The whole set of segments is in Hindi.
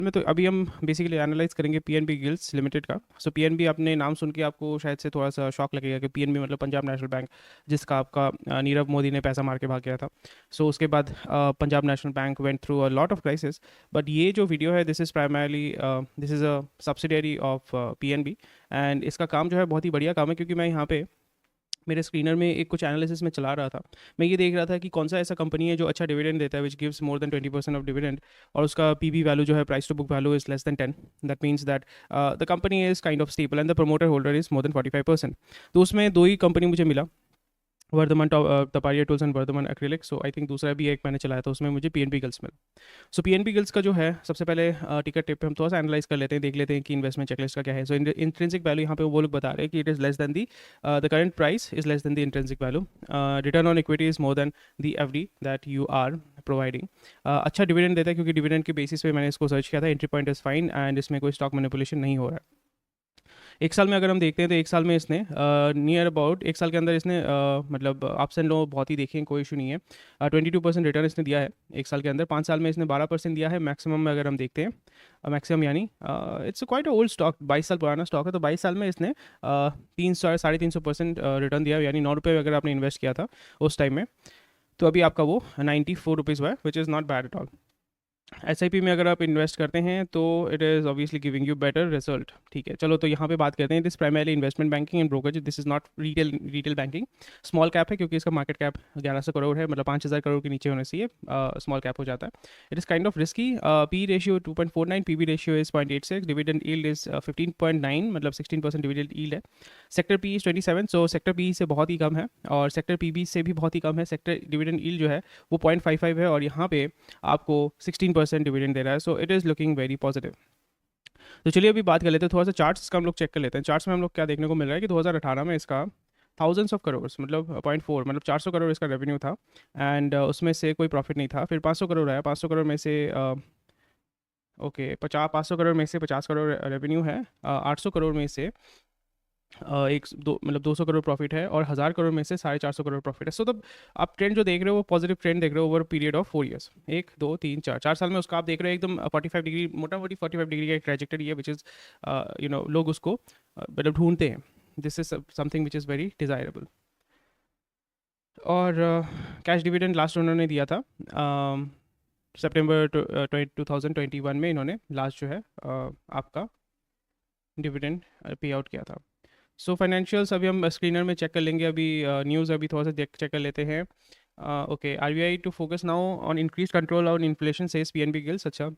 में तो अभी हम बेसिकली एनालाइज करेंगे पीएनबी गिल्ड्स लिमिटेड का। सो पीएनबी आपने नाम सुन के आपको शायद से थोड़ा सा शॉक लगेगा कि पीएनबी मतलब पंजाब नेशनल बैंक, जिसका आपका नीरव मोदी ने पैसा मार के भाग गया था। सो उसके बाद Punjab national bank went through a lot of crisis. But ये जो वीडियो है this is primarily this is a subsidiary of PNB. And इसका काम जो है बहुत ही बढ़िया काम है, क्योंकि मैं यहाँ पे मेरे स्क्रीनर में एक कुछ एनालिसिस में चला रहा था। मैं ये देख रहा था कि कौन सा ऐसा कंपनी है जो अच्छा डिविडेंड देता है, which gives more than 20% of dividend, और उसका पीबी वैल्यू जो है, price to book value, is less than 10। That means that the company is kind of stable and the promoter holder is more than 45%। तो उसमें दो ही कंपनी मुझे मिला, Vardhman Tapariya tools and Vardhman acrylic. So I think दूसरा भी एक मैंने चलाया था, उसमें मुझे पीएनबी गिल्स मिला। सो पीएनबी गिल्स का जो है, सबसे पहले टिकट टिप पे हम थोड़ा सा एनालाइज कर लेते हैं, देख लेते हैं कि इन्वेस्टमेंट चेकलिस्ट का क्या है। सो इंट्रिंसिक वैल्यू यहाँ पे वो लोग बता रहे हैं कि it is less than the the current price is less than the intrinsic value. Return on equity is more than the FD that you are providing. अच्छा डिविडेंड देता है, क्योंकि डिविडेंड के बेसिस पे मैंने इसको सर्च किया था। Entry point is fine and इसमें कोई स्टॉक मैनिपुलेशन नहीं हो रहा है। एक साल में अगर हम देखते हैं तो एक साल में इसने नियर अबाउट एक साल के अंदर इसने मतलब अप्स एंड लो बहुत ही देखे हैं, कोई इशू नहीं है। 22% रिटर्न इसने दिया है एक साल के अंदर। 5 साल में इसने 12% दिया है मैक्सिमम में, अगर हम देखते हैं मैक्सिमम, यानी इट्स क्वाइट ओल्ड स्टॉक, 22 साल पुराना स्टॉक है। तो 22 साल में इसने 300-350% रिटर्न दिया, यानी 9 रुपये अगर आपने इन्वेस्ट किया था उस टाइम में, तो अभी आपका वो 94 रुपीज़ हुआ है, which is not bad at all. SIP में अगर आप इन्वेस्ट करते हैं तो it is obviously giving you better result. ठीक है, चलो तो यहाँ पे बात करते हैं। This primarily investment banking and brokerage, this is not retail banking. Small cap है, क्योंकि इसका मार्केट कैप 1100 करोड़ है, मतलब 5000 करोड़ के नीचे होने से ये स्मॉल कैप हो जाता है। It is kind of risky. P ratio 2.49, PB ratio is 0.86, dividend yield is 15.9, मतलब 16% डिविडेंड यील्ड है। Sector P is 27, so sector P से बहुत ही कम है, और सेक्टर पीबी से भी बहुत ही कम है। सेक्टर डिविडेंड यील्ड जो है वो 0.55 है, और यहाँ पे आपको 16% डिविडेंड दे रहा है। So it is looking very positive. तो चलिए अभी बात कर लेते हैं थोड़ा सा चार्ट्स का, हम लोग चेक कर लेते हैं। चार्ट्स में हम लोग क्या देखने को मिल रहा है कि 2018 में इसका थाउजेंड्स ऑफ करोड़, मतलब 0.4, मतलब 400 करोड़ इसका रेवेन्यू था। एंड उसमें से कोई प्रॉफिट नहीं था। फिर 500 करोड़ आया, 500 करोड़ में से ओके 500 करोड़ में से 50 करोड़ रेवेन्यू है। 800 करोड़ में से एक दो मतलब 200 करोड़ प्रॉफिट है, और 1000 करोड़ में से 450 करोड़ प्रॉफिट है। सो तब आप ट्रेंड जो देख रहे हो वो पॉजिटिव ट्रेंड देख रहे हो ओवर पीरियड ऑफ 4 ईयर्स। 1 2 3 4 4 साल में उसका आप देख रहे हो एकदम 45 डिग्री, मोटा मोटी 45 डिग्री का एक ट्रेजेक्टरी है, विच इज़ लोग उसको मतलब ढूंढते हैं। This is something which is very desirable. और कैश डिविडेंड लास्ट उन्होंने दिया था सितंबर 2021 में, इन्होंने लास्ट जो है आपका डिविडेंड पे आउट किया था। सो फाइनेंशियल्स अभी हम स्क्रीनर में चेक कर लेंगे। अभी न्यूज़ अभी थोड़ा सा चेक कर लेते हैं। Okay, RBI to focus now on increase control on inflation says PNB gilts. अच्छा,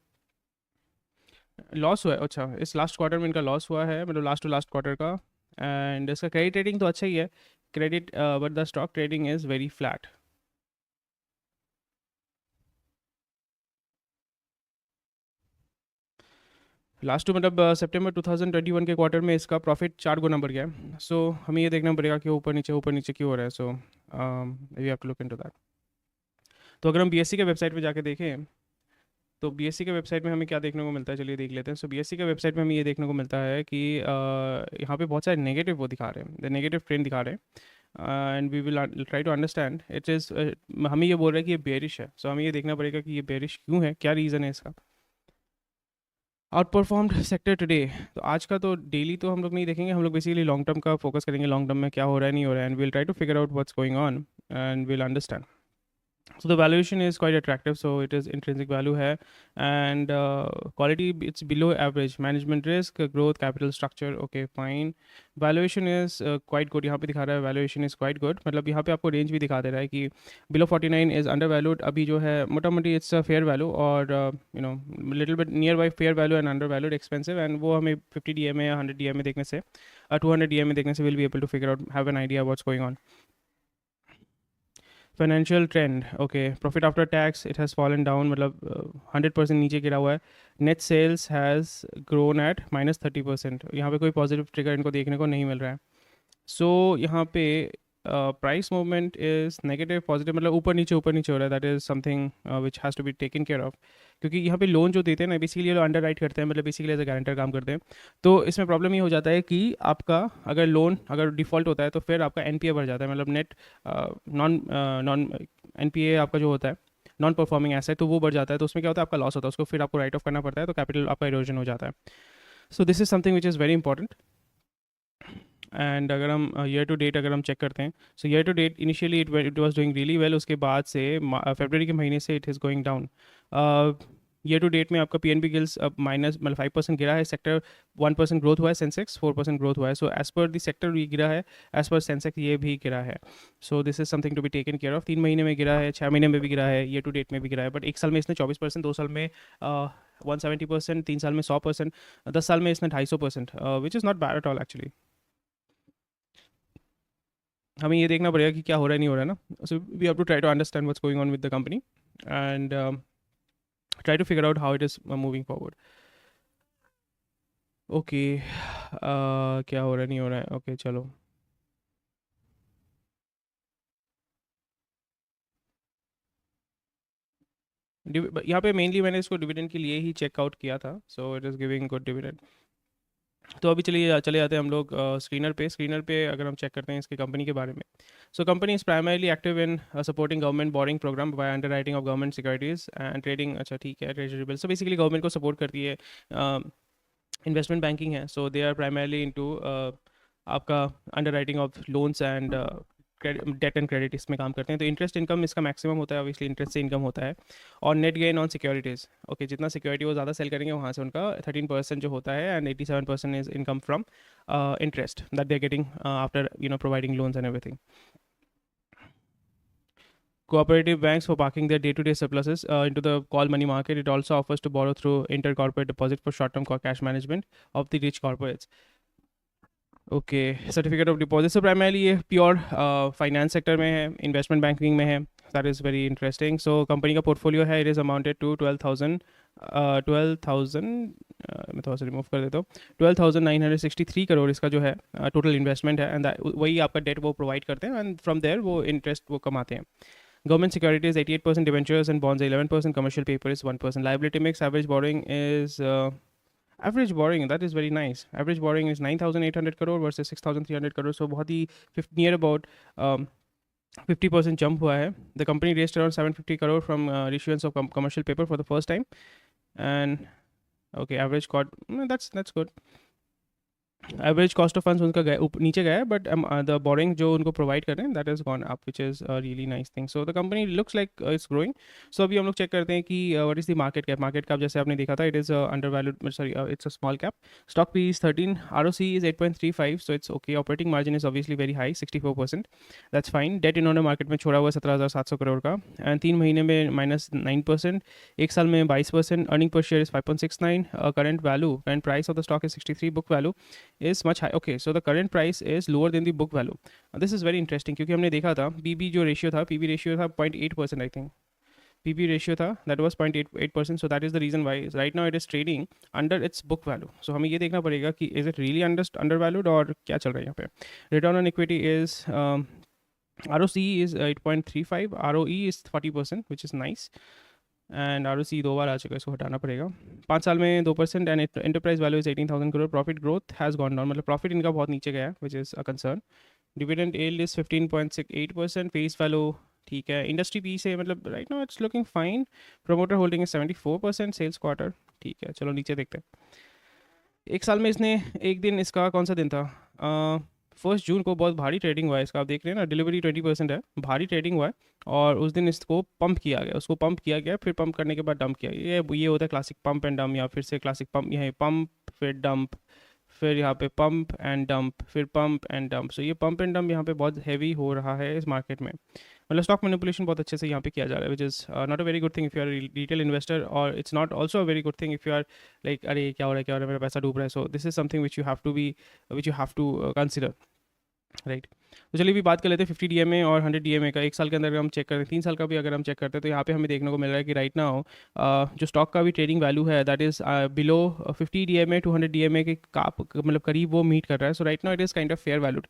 लॉस हुआ है, अच्छा इस लास्ट क्वार्टर में इनका लॉस हुआ है, मतलब लास्ट टू लास्ट क्वार्टर का। एंड इसका क्रेडिट रेटिंग तो अच्छा ही है, credit, but the stock trading is very flat. Last two मतलब सितंबर 2021 के क्वार्टर में इसका प्रॉफिट 4 गुना बढ़ गया है। सो हमें ये देखना पड़ेगा कि ऊपर नीचे क्यों हो रहा है। So we have to look into that. तो अगर हम बीएससी के वेबसाइट पे जाके देखें तो बीएससी के वेबसाइट में हमें क्या देखने को मिलता है, चलिए देख लेते हैं। सो बीएससी के वेबसाइट में हमें ये देखने को मिलता है कि यहाँ पे बहुत सारे नेगेटिव वो दिखा रहे हैं, नेगेटिव ट्रेंड दिखा रहे हैं। And we will try to understand it is, हमें ये बोल रहा है कि ये बेरिश है। सो हमें ये देखना पड़ेगा कि ये बेरिश क्यों है, क्या रीज़न है इसका। आउट परफॉर्म्ड सेक्टर टुडे, तो आज का तो डेली तो हम लोग नहीं देखेंगे, हम लोग बेसिकली लॉन्ग टर्म का फोकस करेंगे, लॉन्ग टर्म में क्या हो रहा है नहीं हो रहा है, and will try to figure out what's going on and will understand. So the valuation is quite attractive, so it is intrinsic value है, and quality it's below average, management risk, growth, capital structure, okay fine, valuation is quite good, यहाँ पे दिखा रहा है valuation is quite good, मतलब यहाँ पे आपको रेंज भी दिखा दे रहा है कि below 49 is undervalued, अभी जो है मोटा मोटी it's a fair value, और little bit nearby fair value and undervalued expensive, and वो हमें 50 DMA या 100 DMA देखने से 200 DMA देखने से will be able to figure out, have an idea what's going on. Financial trend, okay profit after tax it has fallen down, मतलब 100% नीचे गिरा हुआ है। Net sales has grown at -30%, यहाँ पे कोई पॉजिटिव ट्रिगर इनको देखने को नहीं मिल रहा है। सो यहाँ पे price movement is negative positive, मतलब ऊपर नीचे हो रहा है। That is something which has to be taken care of, क्योंकि यहाँ पे लोन जो देते हैं ना, बेसिकली ये लोग अंडर राइट करते हैं, मतलब बेसिकली एज अ गारंटर काम करते हैं। तो इसमें प्रॉब्लम ये हो जाता है कि आपका अगर लोन अगर डिफ़ॉल्ट होता है तो फिर आपका एनपीए बढ़ जाता है, मतलब नेट नॉन नॉन एनपीए आपका जो होता है नॉन परफॉर्मिंग एसेट, तो वो बढ़ जाता है, तो उसमें क्या होता है, आपका लॉस होता है, उसको फिर आपको राइट ऑफ करना पड़ता है, तो कैपिटल आपका इरोजन हो जाता है. So this is something which is very important. And अगर हम ईयर टू डेट अगर हम चेक करते हैं, so year to date initially it was doing really well, उसके बाद से फरवरी के महीने से it is going down. Year to date में आपका पीएनबी गिल्स अब माइनस मतलब 5% गिरा है, सेक्टर 1% ग्रोथ हुआ है, सेंसेक्स 4% ग्रोथ हुआ है. So as per the sector ये गिरा है, एज पर सेंसेक्स ये भी गिरा है. So this is something to be taken care of. 3 महीने में गिरा है, 6 महीने में भी गिरा है, ईयर टू डेट में भी गिरा है, बट एक साल में इसने 24%, 2 साल में 170%, 3 साल में 100%, 10 साल में इसने 250%, विच is not bad at all actually. हमें ये देखना पड़ेगा कि क्या हो रहा है नहीं हो रहा है ना. So we have to try to understand what's going on with the company and try to figure out how it is moving forward. Okay क्या हो रहा है नहीं हो रहा है. ओके चलो. यहाँ पे मेनली मैंने इसको डिविडेंड के लिए ही चेकआउट किया था, so it is giving good dividend. तो अभी चलिए चले जाते हैं हम लोग स्क्रीनर पे अगर हम चेक करते हैं इसकी कंपनी के बारे में. So company is primarily active in supporting government borrowing programme by underwriting of government securities and trading. अच्छा ठीक है, treasury bill. So basically government को सपोर्ट करती है, इन्वेस्टमेंट बैंकिंग है. So they are primarily into आपका underwriting of loans and debt and credit इसमें काम करते हैं. तो इंटरेस्ट इनकम इसका मैक्सिमम होता है, ऑब्वियसली इंटरेस्ट से इनकम होता है. और net gain on securities, okay जितना सिक्योरिटी वो ज़्यादा सेल करेंगे वहाँ से उनका 13% जो होता है, and 87% is income from interest that they are getting after providing loans and everything. Cooperative banks for parking their day-to-day surpluses into the call money market. It also offers to borrow through inter-corporate deposit for short-term cash management of the rich corporates. Okay, certificate of deposit. से प्राइमरली ये प्योर फाइनेंस सेक्टर में है, इन्वेस्टमेंट बैंकिंग में है. That is very interesting. So company का पोर्टफोलियो है, इट इज़ अमाउंटेड टू 12,000 मैं थोड़ा सा रिमूव कर देता हूँ. 12,963 करोड़ इसका जो है टोटल इन्वेस्टमेंट है, एंड वही आपका डेट वो प्रोवाइड करते हैं, एंड फ्रॉम देयर वो इंटरेस्ट वो कमाते हैं. Government securities 88%, debentures and bonds 11%, commercial paper is 1%. Liability mix, average borrowing is average borrowing, that is very nice. Average borrowing is 9,800 crore versus 6,300 crore. So बहुत ही near about 50% jump हुआ है. The company raised around 750 crore from issuance of commercial paper for the first time. And okay, average cost, that's good. Average cost of funds उनका नीचे गया है, बट द बोरिंग जो उनको प्रोवाइड कर रहे हैं that is gone up, which is really nice thing. So the company looks like it's growing. So अभी हम लोग चेक करते हैं कि what is the market cap. Market cap जैसे आपने देखा था, it is under valued, sorry it's a small cap. Stock P is 13, ROC is 8.35, so it's okay. Operating margin is obviously very high, 64%, that's fine. Debt इन्होंने मार्केट में छोड़ा हुआ 17,700 करोड़ का, एंड 3 महीने में -9%, एक साल में 22%. Earning per share is 5.69. Current value, current price of the stock is 63, book value is much high. Okay, so the current price is lower than the book value. This is very interesting क्योंकि हमने देखा था PB जो रेशियो था, PB रेशियो था 0.8%, आई थिंक PB रेशियो था, that was 0.88%. so that is the reason why right now it is trading under its book value. so हमें ये देखना पड़ेगा कि is it really undervalued और क्या चल रहा है यहाँ पे. return on equity is ROC is 8.35, ROE is 40%, which is nice. And ROC 2 बार आ चुका है, इसको हटाना पड़ेगा. 5 साल में 2%, and enterprise value is 18,000 crore. Profit growth has gone down, मतलब प्रॉफिट इनका बहुत नीचे गया है, which is a concern. Dividend yield is 15.68%. Face value ठीक है. इंडस्ट्री पी से मतलब right now it's looking fine. Promoter holding is 74%. Sales quarter ठीक है. चलो नीचे देखते हैं. एक साल में इसने एक दिन, इसका कौन सा दिन था, 1 जून को बहुत भारी ट्रेडिंग हुआ है इसका. आप देख रहे हैं ना, डिलीवरी 20% है, भारी ट्रेडिंग हुआ है. और उस दिन इसको पंप किया गया, उसको पंप किया गया, फिर पंप करने के बाद डंप किया गया. ये होता है क्लासिक पंप एंड डंप, या फिर से क्लासिक पंप, यहाँ पंप फिर डंप, फिर यहाँ पे पंप एंड डंप, फिर पंप एंड डंप. सो ये पंप एंड डंप यहाँ पे बहुत हैवी हो रहा है इस मार्केट में. मतलब स्टॉक मैनिपुलेशन बहुत अच्छे से यहाँ पे किया जा रहा है, which is not a very good thing if you are retail investor, और it's not also a very good thing if you are like अरे क्या हो रहा है, मेरा पैसा डूब रहा है. So this is something which you have to consider, right. तो चलिए भी बात कर लेते हैं 50 DMA और 100 DMA का. एक साल के अंदर अगर हम चेक करें, 3 साल का भी अगर हम चेक करते हैं, तो यहाँ पे हमें देखने को मिल रहा है कि राइट नाउ जो स्टॉक का भी ट्रेडिंग वैल्यू है that is below 50 DMA to 100 DMA के मतलब करीब वो मीट कर रहा है. So right now it is kind of fair valued.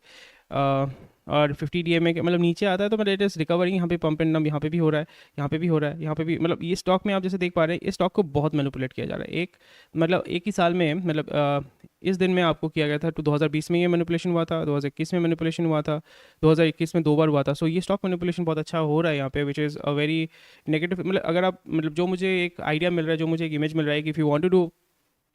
और 50 DMA के मतलब नीचे आता है, तो मतलब इट इज़ रिकवरिंग. यहाँ पे पंप एंड डंप यहाँ पे भी हो रहा है, यहाँ पे भी हो रहा है, यहाँ पे भी. मतलब ये स्टॉक में आप जैसे देख पा रहे हैं, इस स्टॉक को बहुत मैनिपुलेट किया जा रहा है. एक ही साल में मतलब इस दिन में आपको किया गया था। 2020 में ये मैनिपुलेशन हुआ था, 2021 में मैनिपुलेशन हुआ था, 2021 में 2 बार हुआ था। सो ये स्टॉक मैनिपुलेशन बहुत अच्छा हो रहा है यहाँ पे, विच इज़ अ वेरी नेगेटिव। मतलब अगर आप, मतलब जो मुझे एक आइडिया मिल रहा है, जो मुझे एक इमेज मिल रहा है कि if you want to do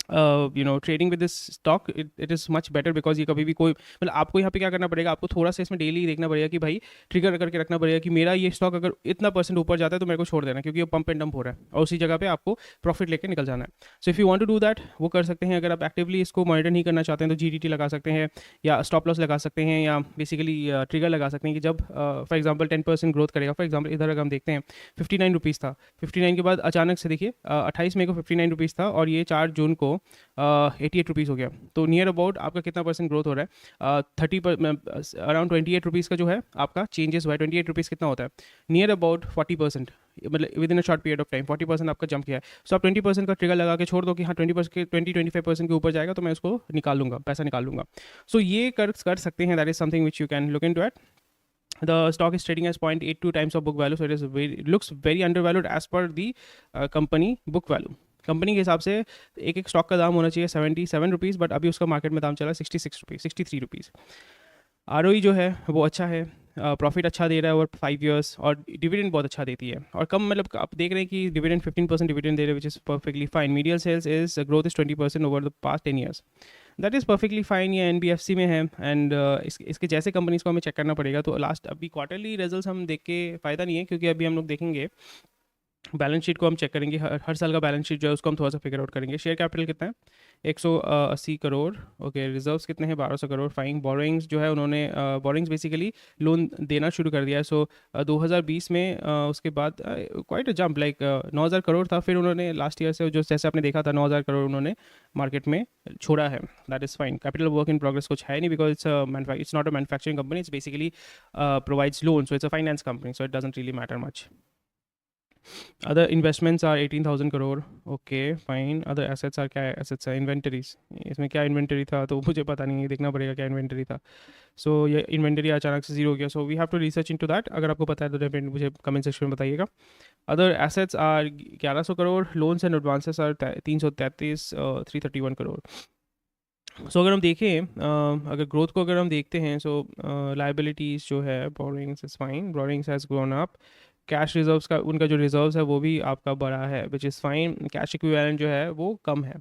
trading with this stock, it is much better, because ये कभी भी कोई, मतलब आपको यहाँ पे क्या करना पड़ेगा, आपको थोड़ा सा इसमें डेली देखना पड़ेगा कि भाई ट्रिगर करके रखना पड़ेगा कि मेरा ये स्टॉक अगर इतना परसेंट ऊपर जाता है तो मेरे को छोड़ देना, क्योंकि वो पंप एंड डंप हो रहा है और उसी जगह पे आपको प्रॉफिट लेके निकल जाना है। So if you want to do that, वो कर सकते हैं। अगर आप एक्टिवली इसको मॉनिटर नहीं करना चाहते हैं तो GDT लगा सकते हैं, या स्टॉप लॉस लगा सकते हैं, या बेसिकली ट्रिगर लगा सकते हैं कि जब फॉर एग्जाम्पल 10% ग्रोथ करेगा। फॉर एग्जाम्पल इधर अगर हम देखते हैं 59 रुपीज़ था, 59 के बाद अचानक से देखिए 28 मई को 59 रुपीज़ था और ये 4 जून को 88 रुपीज़ हो गया। तो नियर अबाउट आपका कितना परसेंट ग्रोथ हो रहा है? 30 अराउंड 28 रुपीज़ का जो है आपका चेंजेस हुआ है। 28 रुपीज़ कितना होता है? नियर अबाउट 40%, मतलब with in a short period of time 40% आपका जंप किया है। सो आप 20% का ट्रिगर लगा के छोड़ दो कि हाँ 20% के 25% के ऊपर जाएगा तो मैं उसको निकाल लूँगा, पैसा निकाल लूँगा। सो ये कर सकते हैं। That is something which you can look into it. The stock is trading as 0.82 times of book value, so it looks very undervalued as per the company book value. Company के हिसाब से एक एक स्टॉक का दाम होना चाहिए 77 रुपीज़, बट अभी उसका मार्केट में दाम चला 66 रुपीज़, 63 रुपीज़। ROE जो है वो अच्छा है, प्रॉफिट अच्छा दे रहा है ओवर 5 ईयर्स, और डिविडेंड बहुत अच्छा देती है। और कम, मतलब आप देख रहे हैं कि डिविडेंड 15% डिविडेंड दे रहे हैं, which is perfectly fine. Median sales is growth is 20% over the past 10 years, that is perfectly fine. ये NBFC में है, एंड इसके जैसे कंपनीज़ को हमें चेक करना पड़ेगा। तो लास्ट अभी क्वार्टरली रिजल्ट्स हम देख के फ़ायदा नहीं है, क्योंकि अभी हम लोग देखेंगे बैलेंस शीट को, हम चेक करेंगे हर साल का बैलेंस शीट जो है उसको हम थोड़ा सा फिगर आउट करेंगे। शेयर कैपिटल कितना है? 180 करोड़। ओके, रिजर्व्स कितने हैं? 1200 करोड़। फाइन। बोरिंग्स जो है, उन्होंने बोरिंग्स बेसिकली लोन देना शुरू कर दिया है। सो 2020 में उसके बाद quite a jump, like 9000 crore था, फिर उन्होंने लास्ट ईयर से जो जैसे आपने देखा था 9000 करोड़ उन्होंने मार्केट में छोड़ा है। That is fine. Capital work in progress कुछ है नहीं, because it's not a manufacturing company, it's basically provides loan, so it's a finance company, so it doesn't really matter much. Other investments are 18,000 crore. Okay fine. Other assets are, क्या एसेट्स है? इन्वेंटरीज. इसमें क्या इन्वेंटरी था तो मुझे पता नहीं है, देखना पड़ेगा क्या इन्वेंटरी था. सो ये इन्वेंटरी अचानक से जीरो हो गया, so we have to research into that. अगर आपको पता है तो डेफिनेटली मुझे कमेंट सेक्शन में बताइएगा. Other assets are 1100 crore. Loans and advances are 333, 331 crore. So अगर हम देखें, अगर ग्रोथ को अगर हम देखते हैं, सो लाइबिलिटीज़ जो है, borings is fine, borings has grown up. Cash reserves का, उनका जो रिजर्व्स है वो भी आपका बड़ा है, which is fine. Cash equivalent जो है वो कम है.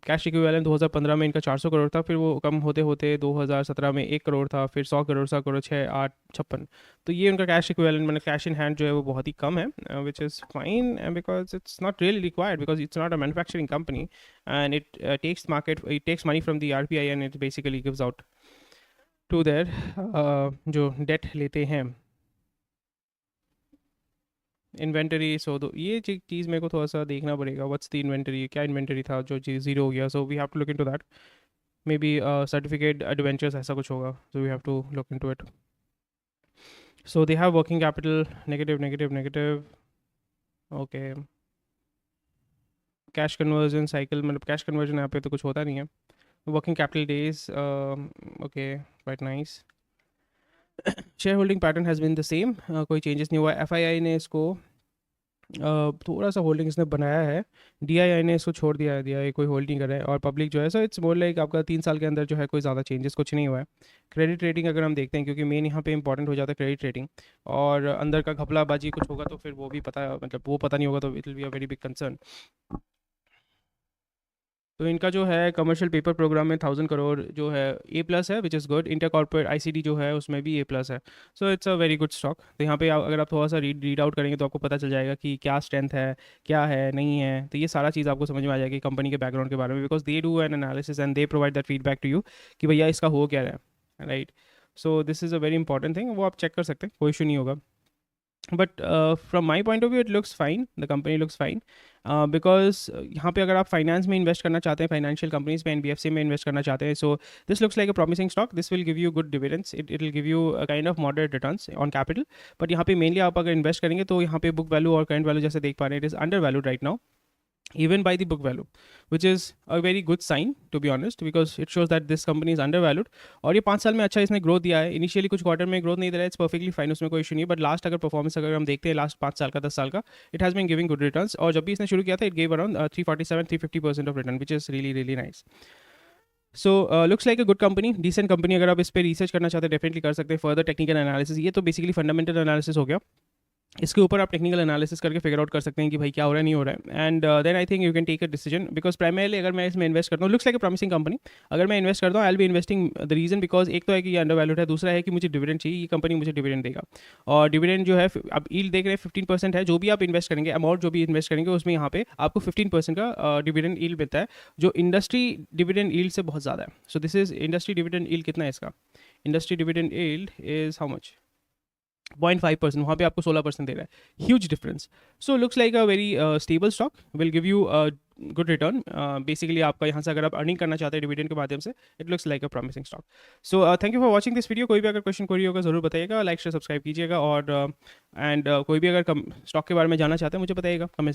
कैश इक्विवेलेंट 2015 में इनका 400 करोड़ था, फिर वो कम होते होते 2017 में 1 करोड़ था, फिर 100 करोड़, 100 करोड़, 6, 8, 56. तो ये उनका कैश इक्विवेलेंट, मतलब कैश इन हैंड जो है वो बहुत ही कम है, which is fine, because it's not really required, because it's not a manufacturing company, and it takes money from the RBI and it basically gives out to their जो डेट लेते हैं. इन्वेंटरी, सो दो ये चीज़ मेरे को थोड़ा सा देखना पड़ेगा. व्हाट्स द इन्वेंटरी, क्या इन्वेंटरी था जो चीज़ जीरो हो गया. So we have to look into that. Maybe certificate adventures ऐसा कुछ होगा, so we have to look into it. So they have working capital negative negative negative. Okay, cash conversion cycle, मतलब कैश कन्वर्जन यहाँ पे तो कुछ होता नहीं है. Working capital days, okay, quite nice. Shareholding pattern has been the same, कोई चेंजेस नहीं हुआ. FII ने इसको थोड़ा सा होल्डिंग इसने बनाया है. DII ने इसको छोड़ दिया है, DII कोई होल्ड नहीं कर रहा है, और पब्लिक जो है, सो इट्स मोर लाइक आपका 3 साल के अंदर जो है कोई ज़्यादा चेंजेस कुछ नहीं हुआ है. क्रेडिट रेटिंग अगर हम देखते हैं, क्योंकि मेन यहाँ पे इंपॉर्टेंट हो जाता है क्रेडिट रेटिंग, और अंदर का घपलाबाजी कुछ होगा तो फिर वो भी पता, मतलब वो पता नहीं होगा तो it will be a very big concern. तो इनका जो है कमर्शियल पेपर प्रोग्राम में 1000 करोड़ जो है A+ है, which is good. Inter corporate ICD जो है उसमें भी A+ है, सो it's a very good stock. तो यहाँ पे अगर आप थोड़ा सा रीड आउट करेंगे तो आपको पता चल जाएगा कि क्या स्ट्रेंथ है, क्या है, नहीं है. तो ये सारा चीज़ आपको समझ में आ जाएगी कंपनी के बैकग्राउंड के बारे में, because they do an analysis and they provide that feedback to you कि भैया इसका हो क्या रहा है, right. So this is a very important thing, वो आप चेक कर सकते हैं, कोई इशू नहीं होगा. But from my point of view it looks fine, the company looks fine, because यहाँ पे अगर आप फाइनेंस में इन्वेस्ट करना चाहते हैं, फाइनेंशियल कंपनीज में, NBFC में इन्वेस्ट करना चाहते हैं, so this looks like a promising stock. This will give you good dividends, it will give you kind of moderate returns on capital. But यहाँ पे मेनली आप अगर इन्वेस्ट करेंगे तो यहाँ पे बुक वैल्यू और करंट वैल्यू जैसे देख पा रहे हैं, it is under valued right now, even by the book value, which is a very good sign to be honest, because it shows that this company is undervalued. और ये 5 साल में अच्छा इसने ग्रोथ दिया है. इनिशियली कुछ क्वार्टर में ग्रोथ नहीं दे रहा है, इट्स परफेक्टली फाइन, उसमें कोई इशू नहीं है. बट लास्ट अगर परफॉर्मेंस अगर हम देखते हैं लास्ट 5 साल का, 10 साल का, it has been giving good returns. और जब भी इसने शुरू किया था it gave around 347-350% of return, which is really really nice. So looks like a good company, decent company. अगर आप इस पर रिसर्च करना चाहते हैं डेफिनेटली कर सकते हैं। फर्दर टेक्निकल एनालिसिस, ये तो बेसिकली फंडामेंटल एनालिसिस हो गया, इसके ऊपर आप टेक्निकल एनालिसिस करके फिगर आउट कर सकते हैं कि भाई क्या हो रहा है नहीं हो रहा है। And then I think you can take a decision, because primarily अगर मैं इसमें इन्वेस्ट करता हूँ, looks like a promising company, अगर मैं इन्वेस्ट करता हूँ I will be investing. The reason because एक तो है कि ये अंडर वैल्यूड है, दूसरा है कि मुझे डिविडेंड चाहिए, ये कंपनी मुझे डिविडेंड देगा। और डिविडेंड जो है आप ईल्ड देख रहे हैं 15% है, जो भी आप इन्वेस्ट करेंगे, अमाउंट जो भी इन्वेस्ट करेंगे उसमें यहाँ पे आपको 15% का डिविडेंड ईल्ड मिलता है, जो इंडस्ट्री डिविडेंड ईल्ड से बहुत ज़्यादा है। So this is industry dividend yield कितना है इसका, industry dividend yield is how much, 0.5%, वहाँ पे आपको 16% दे रहा है, huge difference. So looks like a very stable stock, will give you good return. Basically आपका यहाँ से अगर आप अर्निंग करना चाहते हैं डिविडेंड के माध्यम से, it looks like a promising stock. So thank you for watching this video. कोई भी अगर क्वेश्चन क्वेरी होगा ज़रूर बताइएगा, लाइक शेयर सब्सक्राइब कीजिएगा, और कोई भी अगर स्टॉक के बारे में जानना चाहते हैं मुझे बताइएगा कमेंट